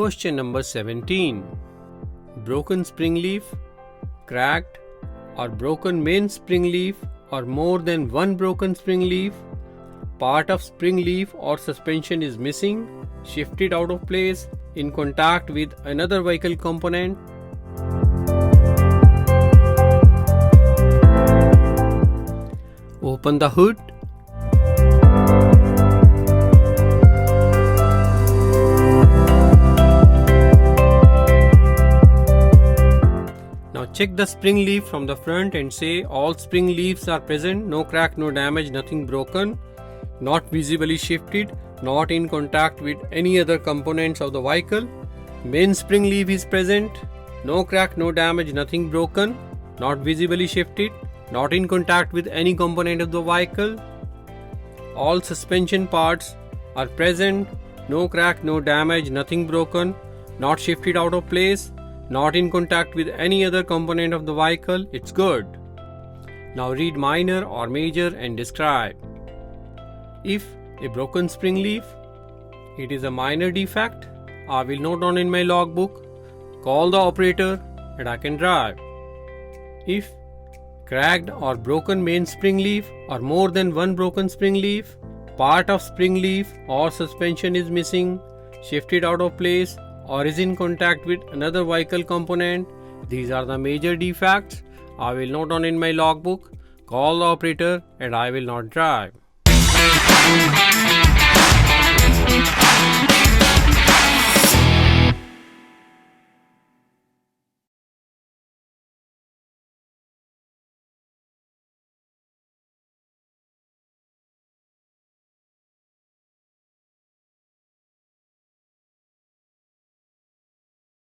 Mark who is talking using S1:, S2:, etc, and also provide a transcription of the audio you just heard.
S1: Question number 17. Broken spring leaf, cracked or broken main spring leaf or more than one broken spring leaf, part of spring leaf or suspension is missing, shifted out of place, in contact with another vehicle component. Open the hood. Now check the spring leaf from the front and say all spring leaves are present, no crack, no damage, nothing broken, not visibly shifted, not in contact with any other components of the vehicle. Main spring leaf is present, no crack, no damage, nothing broken, not visibly shifted, not in contact with any component of the vehicle. All suspension parts are present, no crack, no damage, nothing broken, not shifted out of place, not in contact with any other component of the vehicle. It's good. Now read minor or major and describe. If a broken spring leaf, it is a minor defect, I will note down in my logbook, call the operator and I can drive. If cracked or broken main spring leaf or more than one broken spring leaf, part of spring leaf or suspension is missing, shifted out of place or is in contact with another vehicle component, these are the major defects. I will note down in my logbook, call the operator and I will not drive.